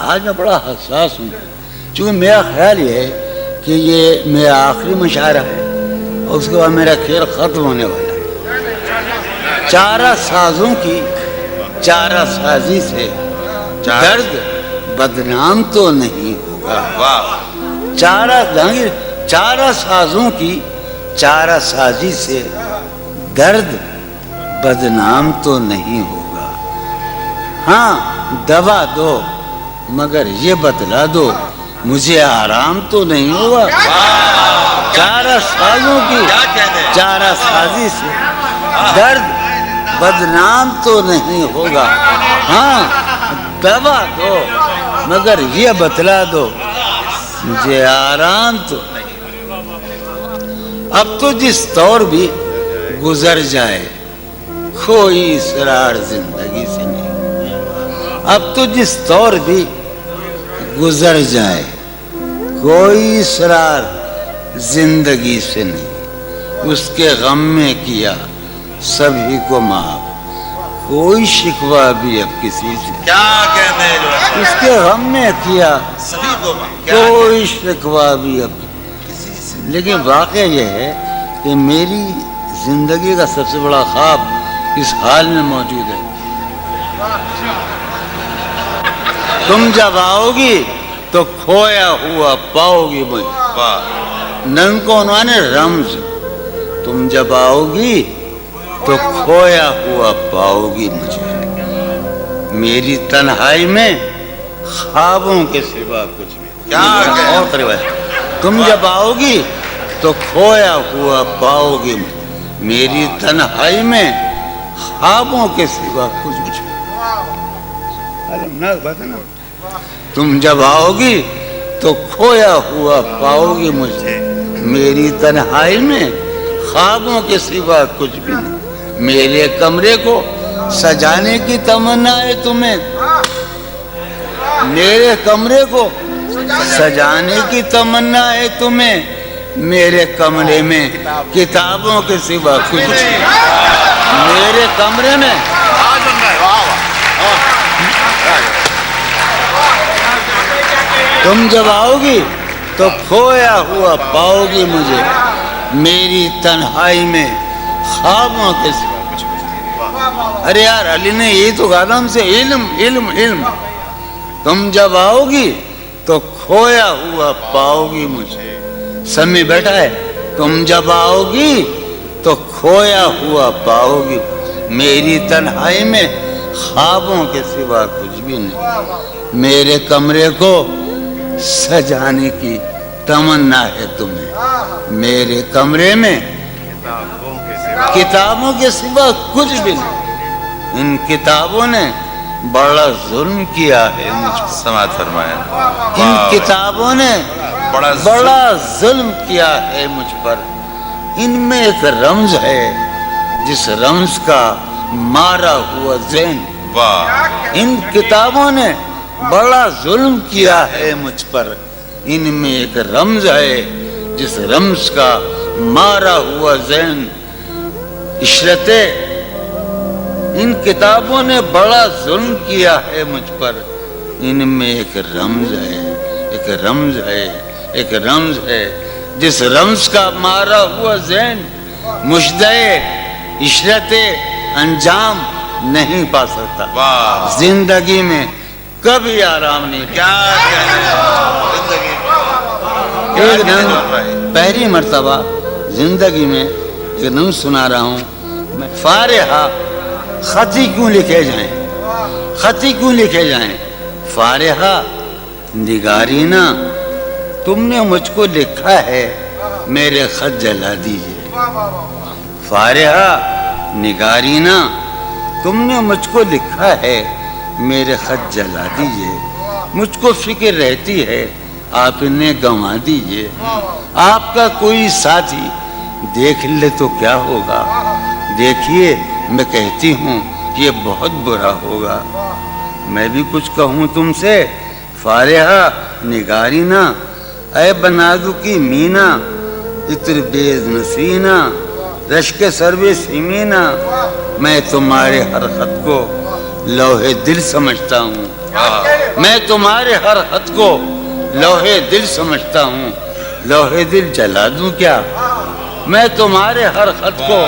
آج میں بڑا حساس ہوں، چونکہ میرا خیال یہ ہے کہ یہ میرا آخری مشاعرہ ہے اور اس کے بعد میرا کھیل ختم ہونے والا ہے۔ چارہ سازوں کی چارہ سازی سے درد بدنام تو نہیں ہوگا۔ چارہ سازوں کی چارہ سازی سے درد بدنام تو نہیں ہوگا۔ ہاں دوا دو مگر یہ بتلا دو مجھے آرام تو نہیں ہوگا۔ چارہ سازوں کی چارہ سازی سے درد بدنام تو نہیں ہوگا۔ ہاں دوا دو مگر یہ بتلا دو مجھے آرام تو نہیں۔ اب تو جس طور بھی گزر جائے کوئی اسرار زندگی سے نہیں۔ اب تو جس طور بھی گزر جائے کوئی اسرار زندگی سے نہیں۔ اس کے غم میں کیا سبھی کو معاف کوئی شکوہ بھی اب کسی سے، کیا کہتے ہیں، اس کے غم میں کیا سبھی کو کوئی شکوہ بھی اب کسی سے۔ لیکن واقعہ یہ ہے کہ میری زندگی کا سب سے بڑا خواب اس حال میں موجود ہے۔ تم جب آؤ گی تو کھویا ہوا پاؤ گی مجھے، نن کو انہوں نے رمز، تم جب آؤ گی تو کھویا ہوا پاؤ گی مجھے، میری تنہائی میں خوابوں کے سوا کچھ بھی۔ اور قریب ہے، تم جب آؤ گی تو کھویا ہوا پاؤ گی میری تنہائی میں خوابوں کے سوا کچھ بھی۔ تم جب آؤ گی تو کھویا ہوا پاؤ گی مجھے، میری تنہائی میں خوابوں کے سوا کچھ بھی نہیں۔ میرے کمرے کو سجانے کی تمنا ہے تمہیں، میرے کمرے کو سجانے کی تمنا ہے تمہیں، میرے کمرے میں کتابوں کے سوا کچھ نہیں۔ میرے کمرے میں تم جب آؤ گی تو کھویا ہوا پاؤ گی مجھے، میری تنہائی میں خوابوں کے سوا کچھ نہیں۔ ارے یار علی نے یہی تو کہا ہم سے، علم علم علم۔ تم جب آؤ گی تو کھویا ہوا پاؤ گی مجھے، سمی بیٹھا ہے، تم جب آؤ گی تو کھویا ہوا پاؤ گی، میری تنہائی میں خوابوں کے سوا کچھ بھی نہیں۔ میرے کمرے کو سجانے کی تمنا ہے تمہیں، میرے کمرے میں کتابوں کے سوا کچھ بھی نہیں۔ ان کتابوں نے بڑا ظلم کیا ہے مجھ پر، سماعت فرمایا، ان کتابوں نے بڑا ظلم کیا ہے مجھ پر۔ ان میں ایک رمز ہے جس رمز کا مارا ہوا ذہن، ان کتابوں نے بڑا ظلم کیا ہے مجھ پر۔ ان میں ایک رمز ہے جس رمز کا مارا ہوا ذہن، عشرتیں، ان کتابوں نے بڑا ظلم کیا ہے مجھ پر۔ ان میں ایک رمز ہے، ایک رمز ہے، ایک رمز ہے جس رمز کا مارا ہوا ذہن مجدے عشرت انجام نہیں پا سکتا۔ زندگی میں کبھی آرام نہیں۔ کیا ایک دن پہلی مرتبہ زندگی میں ایک دن سنا رہا ہوں میں، فارحہ خطی کیوں لکھے جائیں، خطی کیوں لکھے جائیں، فارحہ نگارینا تم نے مجھ کو لکھا ہے میرے خط جلا دیجئے، فارحہ نگارینا تم نے مجھ کو لکھا ہے میرے خط جلا دیجئے، مجھ کو فکر رہتی ہے آپ انہیں گنوا دیجئے، آپ کا کوئی ساتھی دیکھ لے تو کیا ہوگا، دیکھیے میں کہتی ہوں یہ بہت برا ہوگا، میں بھی کچھ کہوں تم سے، فارحہ نگارینا اے بنادو کی مینا، عطر بیز نسینا رشک سرو سیمینا، میں تمہارے ہر خط کو لوح دل سمجھتا ہوں۔ میں تمہارے ہر خط کو لوہے دل سمجھتا ہوں، لوہے دل جلا دوں کیا؟ میں تمہارے ہر خط کو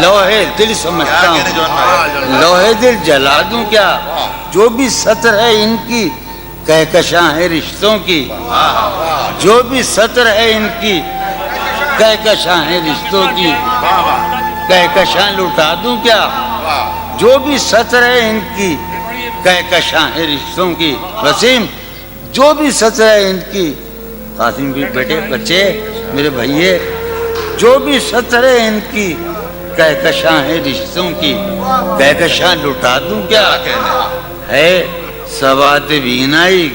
لوہے دل سمجھتا ہوں، لوہے دل جلا دوں کیا؟ جو بھی سطر ہے ان کی کہکشاں ہے رشتوں کی، جو بھی سطر ہے ان کی کہکشاں ہے رشتوں کی، کہکشاں لٹا دوں کیا؟ جو بھی سطر ہے ان کی کہکشاں ہے رشتوں کی۔ وسیم، جو بھی سطر ہے ان کی، قاسم بھی بیٹے بچے میرے بھائیے، جو بھی سطر ہے ان کی کہکشاں ہے رشتوں کی، کہکشاں لٹا دوں کیا؟ ہے سواد بینائی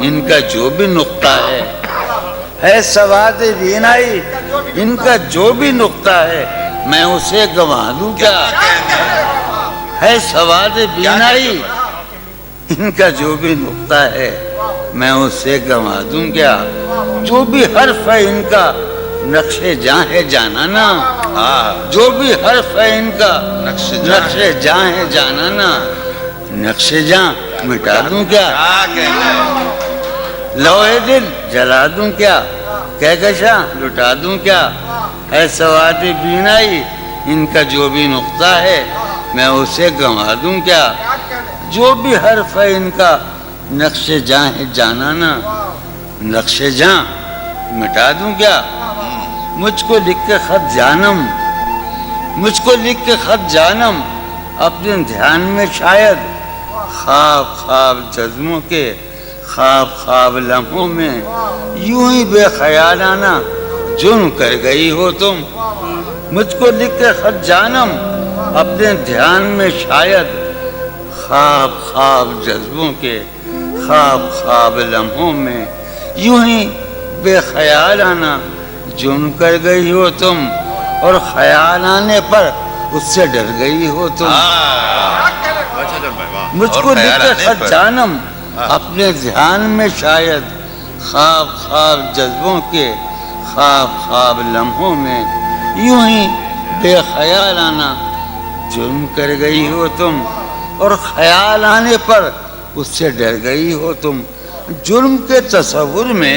ان کا جو بھی نقطہ ہے سواد بینائی ان کا جو بھی نقطہ ہے، میں اسے گنوا دوں کیا؟ ہے سواد بینائی ان کا جو بھی نقطہ ہے، میں اسے گنوا دوں کیا؟ جو بھی حرف ہے ان کا نقش جاں ہے جانانا، جو بھی حرف ہے ان کا نقش جاں ہے جانانا، نقش جاں مٹا دوں کیا؟ لوہے دل جلا دوں کیا؟ کہکشاں لٹا دوں کیا؟ ہے سواد بینائی ان کا جو بھی نقطہ ہے، میں اسے گنوا دوں کیا؟ جو بھی حرف ہے ان کا نقش جاں ہے جانانا، نقش جاں مٹا دوں کیا؟ مجھ کو لکھ کے خط جانم، مجھ کو لکھ کے خط جانم، اپنے دھیان میں شاید خواب خواب جذبوں کے، خواب خواب لمحوں میں یوں ہی بے خیالانہ جرم کر گئی ہو تم۔ مجھ کو لکھ کے خط جانم، اپنے دھیان میں شاید خواب خواب جذبوں کے، خواب خواب لمحوں میں یوں ہی بے خیالانہ جرم کر گئی ہو تم، اور خیال آنے پر اس سے ڈر گئی ہو تم۔ مجھ کو لکھ کے خط جانم، اپنے دھیان میں شاید خواب خواب جذبوں کے، خواب خواب لمحوں میں یوں ہی بے خیالانہ جرم کر گئی ہو تم، اور خیال آنے پر اس سے ڈر گئی ہو تم۔ جرم کے تصور میں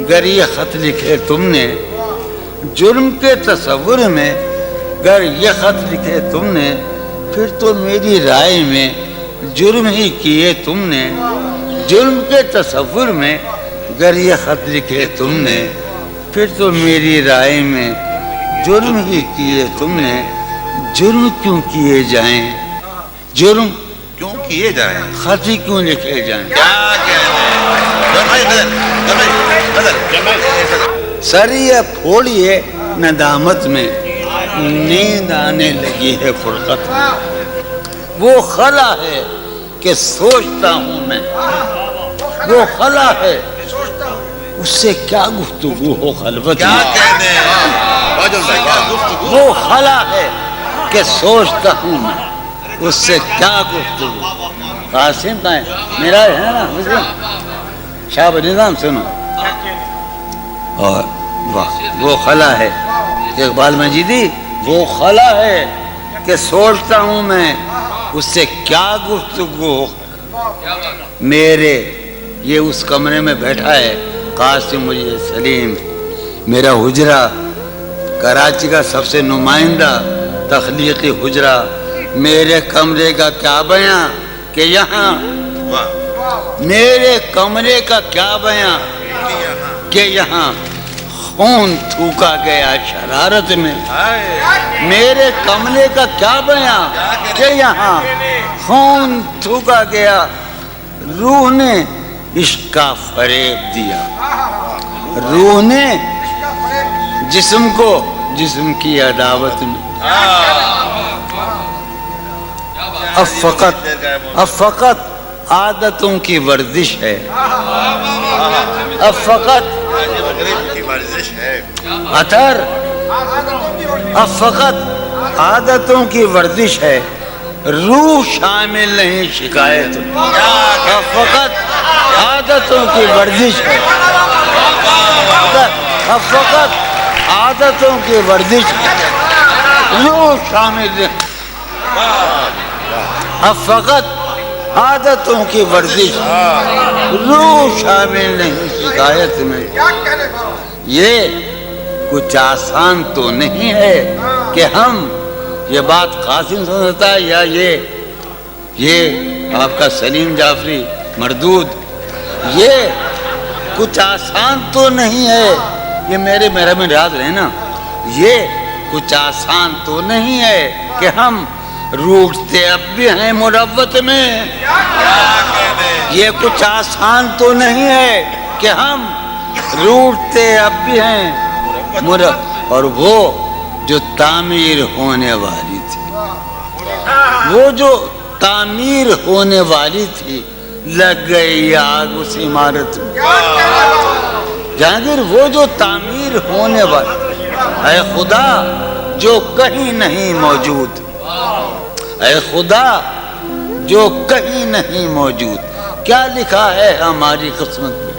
گر یہ خط لکھے تم نے، جرم کے تصور میں گر یہ خط لکھے تم نے، پھر تو میری رائے میں جرم ہی کیے تم نے۔ جرم کے تصور میں گر یہ خط لکھے تم نے، پھر تو میری رائے میں جرم ہی کیے تم نے۔ جرم کیوں کیے جائیں، جرم کیوں کیے جائیں، خط ہی کیوں لکھے جائیں؟ کیا سر یہ پھوڑیے ندامت میں، نیند آنے لگی ہے فرقت میں۔ وہ خلا ہے کہ سوچتا ہوں میں، وہ خلا ہے اس سے کیا گفتگو ہو خلوت کیا میں۔ کہنے ہیں، وہ خلا ہے کہ سوچتا ہوں میں، اس سے کیا گفتگو۔ قاسم کا ہے میرا ہے نا مسلم شاہ نظام سنو، اور وہ خلا ہے اقبال مجیدی، وہ خلا ہے کہ سوچتا ہوں میں، اس سے کیا گفتگو ہو۔ میرے یہ اس کمرے میں بیٹھا ہے قاسم مجید سلیم، میرا حجرہ کراچی کا سب سے نمائندہ تخلیقی حجرہ، میرے کمرے کا کیا بیاں کہ یہاں، میرے کمرے کا کیا بیاں کہ یہاں خون تھوکا گیا شرارت میں۔ میرے کمرے کا کیا بیاں کہ یہاں خون تھوکا گیا، روح نے عشق کا فریب دیا، روح نے جسم کو جسم کی عداوت میں۔ اب فقط عادتوں کی ورزش ہے، اب فقط اثر، اب فقط عادتوں کی ورزش ہے، روح شامل نہیں شکایت میں۔ اب فقط عادتوں کی ورزش ہے، اب فقط عادتوں کی ورزش ہے، روح شامل نہیں، اب فقط عادتوں کی ورزش روح شامل نہیں شکایت میں. یہ کچھ آسان تو نہیں ہے کہ ہم، یہ بات قاسم سمجھتا ہے یا یہ آپ کا سلیم جعفری مردود، یہ کچھ آسان تو نہیں ہے. یہ میرے میں یاد رہے نا، یہ کچھ آسان تو نہیں ہے کہ ہم روٹتے اب بھی ہیں مروت میں. یہ کچھ آسان تو نہیں ہے کہ ہم روٹتے اب بھی ہیں مروت. اور وہ جو تعمیر ہونے والی تھی، وہ جو تعمیر ہونے والی تھی، لگ گئی آگ اس عمارت میں. جہانگیر وہ جو تعمیر ہونے والی، اے خدا جو کہیں نہیں موجود، اے خدا جو کہیں نہیں موجود، کیا لکھا ہے ہماری قسمت میں؟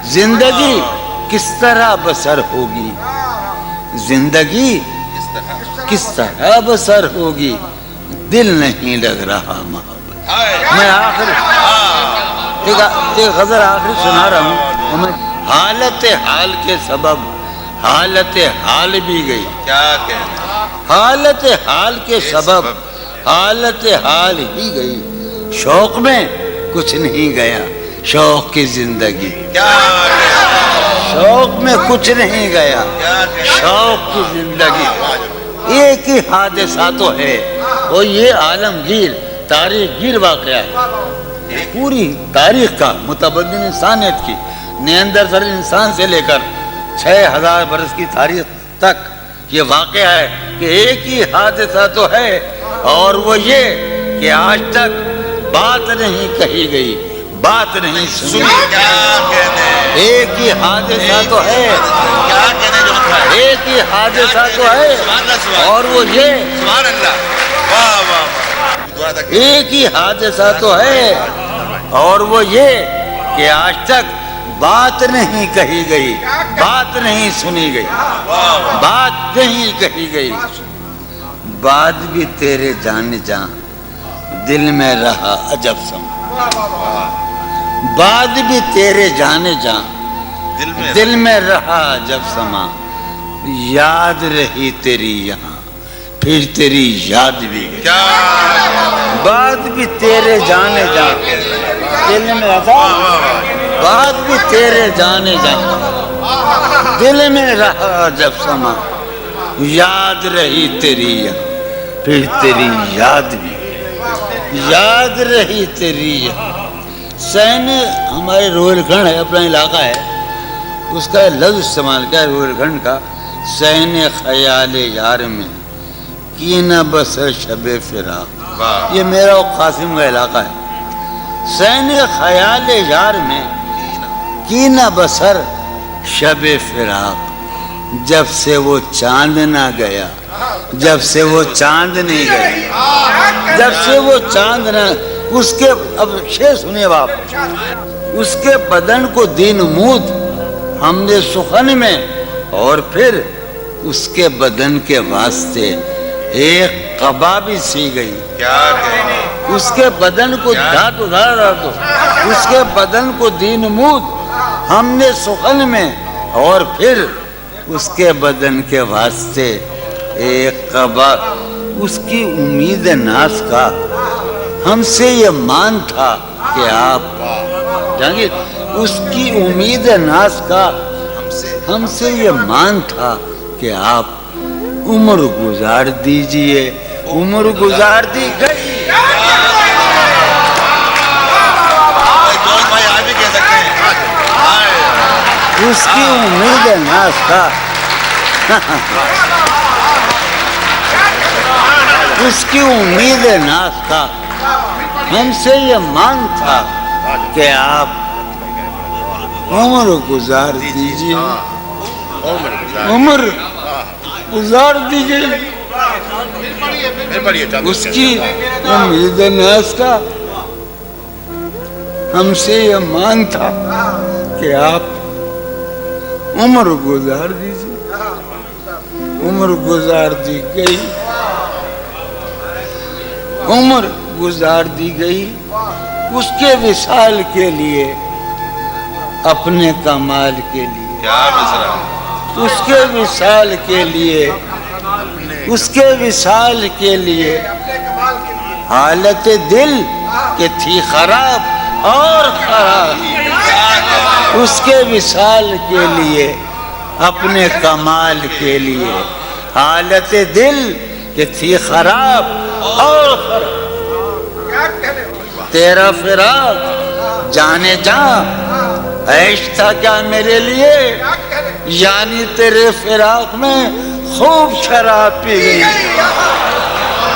زندگی کس طرح بسر ہوگی، زندگی کس طرح بسر ہوگی، دل نہیں لگ رہا محبت. میں آخر ایک غزل آخری سنا رہا ہوں. حالت حال کے سبب حالت حال بھی گئی. کیا کہنا، حالت حال کے سبب حالت حال ہی گئی. شوق میں کچھ نہیں گیا، شوق کی زندگی. کیا شوق میں کچھ نہیں گیا، شوق کی زندگی. ایک ہی حادثہ تو ہے، وہ یہ عالمگیر تاریخ گیر واقعہ ہے. پوری تاریخ کا متبدل انسانیت کی، نیاندرتال انسان سے لے کر 6000 برس کی تاریخ تک یہ واقعہ ہے کہ ایک ہی حادثہ تو ہے، اور وہ یہ کہ آج تک بات نہیں کہی گئی، بات نہیں سنی. کیا کہنے، ایک ہی حادثہ تو ہے، کیا کہنے جو لکھا ہے. ایک ہی حادثہ تو ہے، اور وہ یہ سبحان اللہ، واہ واہ واہ. ایک ہی حادثہ تو ہے، اور وہ یہ کہ آج تک بات نہیں کہی گئی، بات نہیں سنی گئی، بات نہیں کہی گئی. بات بھی تیرے جان جان دل میں رہا عجب سما. بات بھی تیرے جان جان دل میں رہا عجب سما. یاد رہی تیری یہاں پھر تیری یاد بھی گئی. بات بھی تیرے جانے جان دل میں رہا، بات بھی تیرے جانے جان دل میں رہا جب سما. یاد رہی تیری یہاں پھر تیری یاد بھی گئی. یاد رہی تیری یہاں. سین ہمارے روہیل کھنڈ ہے، اپنا علاقہ ہے، اس کا لفظ استعمال کیا ہے روہیل کھنڈ کا. سین خیال یار میں کی نہ بسر شب فراق. یہ میرا اور قاسم کا علاقہ ہے. سین خیال یار میں کی نہ بسر شب فراق. جب سے وہ چاند نہ گیا، جب سے وہ چاند نہیں گیا، جب سے وہ چاند نہ، اس کے، اب شعر سنیے باپ. اس کے بدن کو دین مود ہم نے سخن میں، اور پھر اس کے بدن کے واسطے ایک قبا بھی سی گئی. کیا کہنے، اس کے بدن کو دھات ادھار رہا تو اس کے بدن کو دین مود ہم نے سخن میں، اور پھر اس کے بدن کے واسطے ایک قبا. اس کی امید ناز کا ہم سے یہ مان تھا کہ آپ جانگیر، اس کی امید ناز کا ہم سے یہ مان تھا کہ آپ عمر گزار دیجئے. عمر گزار دی گئی. بھائی آپ بھی کہہ سکتے ہیں. اس کی امید ناز کا اس کی امید ناز کا ہم سے یہ مان تھا کہ آپ عمر گزار دیجئے. عمر گزار دی گئی. اس کی امید ناز کا ہم سے یہ مان تھا کہ آپ عمر گزار دیجئے. عمر گزار دی گئی. عمر گزار دی گئی اس کے وصال کے لیے، اپنے کمال کے لیے، کیا مصرع اس کے وصال کے لیے، اس کے وصال کے لیے حالت دل کہ تھی خراب اور خراب، اس کے وصال کے لیے، اپنے کمال کے لیے، حالت دل کہ تھی خراب اور خراب، تیرا فراق جانے جاں عیش تھا کیا میرے لیے، یعنی تیرے فراق میں خوب شراب پی گئی،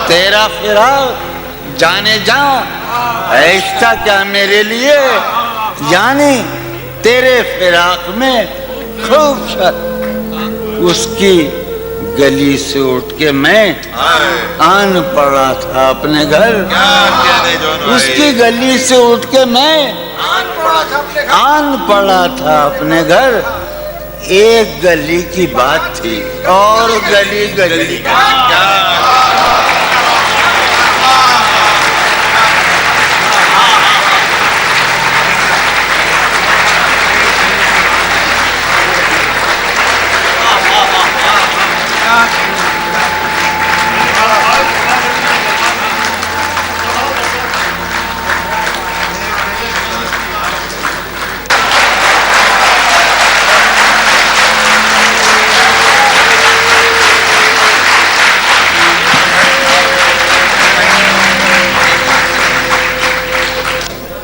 تیرا فراق جانے جاں عیش تھا کیا میرے لیے، یعنی تیرے فراق میں خوب شراب، اس کی گلی سے اٹھ کے میں آن پڑا تھا اپنے گھر، اس کی گلی سے اٹھ کے میں آن پڑا تھا اپنے گھر، ایک گلی کی بات تھی اور گلی گلی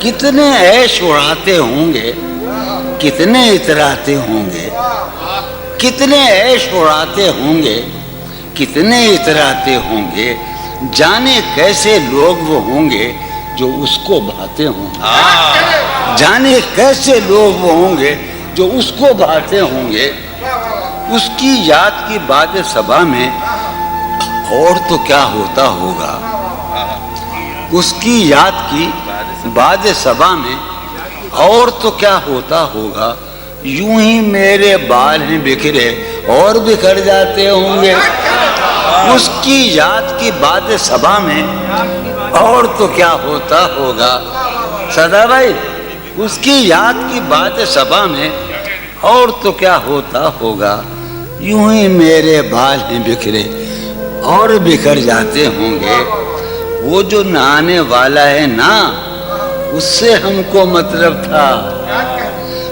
کتنے عیش اڑاتے ہوں گے، کتنے اتراتے ہوں گے، کتنے عیش اڑاتے ہوں گے، کتنے اتراتے ہوں گے، جانے کیسے لوگ وہ ہوں گے جو اس کو بھاتے ہوں گے، جانے کیسے لوگ وہ ہوں گے جو اس کو بھاتے ہوں گے، اس کی یاد کی باد صبا میں اور تو کیا ہوتا ہوگا، اس کی یاد کی باد صبا میں اور تو کیا ہوتا ہوگا، یوں ہی میرے بال ہیں بکھرے اور بکھر جاتے ہوں گے، اس کی یاد کی باد صبا میں اور تو کیا ہوتا ہوگا، سدا بھائی اس کی یاد کی باد صبا میں اور تو کیا ہوتا ہوگا، یوں ہی میرے بال ہیں بکھرے اور بکھر جاتے ہوں گے، وہ جو نہانے والا ہے نا اس سے ہم کو مطلب تھا،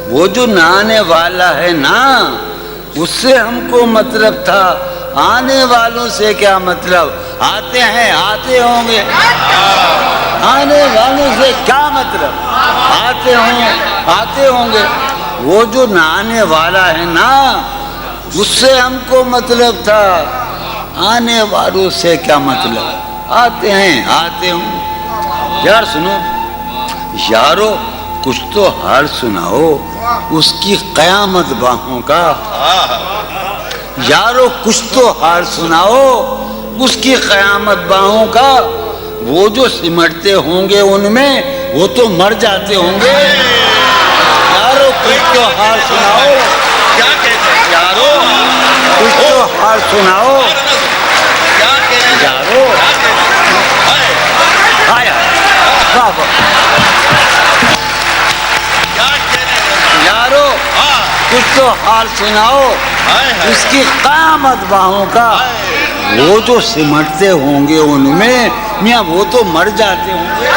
وہ جو نہانے والا ہے نا اس سے ہم کو مطلب تھا، آنے والوں سے کیا مطلب، آتے ہیں آتے ہوں گے، آنے والوں سے کیا مطلب، آتے ہوں گے، وہ جو نہانے والا ہے نا اس سے ہم کو مطلب تھا، آنے والوں سے کیا مطلب، آتے ہیں آتے ہوں۔ یار سنو یارو کچھ تو حال سناؤ اس کی قیامت باہوں کا، یارو کچھ تو حال سناؤ اس کی قیامت باہوں کا، وہ جو سمٹتے ہوں گے ان میں وہ تو مر جاتے ہوں گے، یارو کچھ تو حال سناؤ، یارو کچھ تو حال سناؤ، یارو آیا یارو کچھ تو حال سناؤ اس کی قیامت باہوں کا، وہ جو سمٹتے ہوں گے ان میں میاں وہ تو مر جاتے ہوں گے،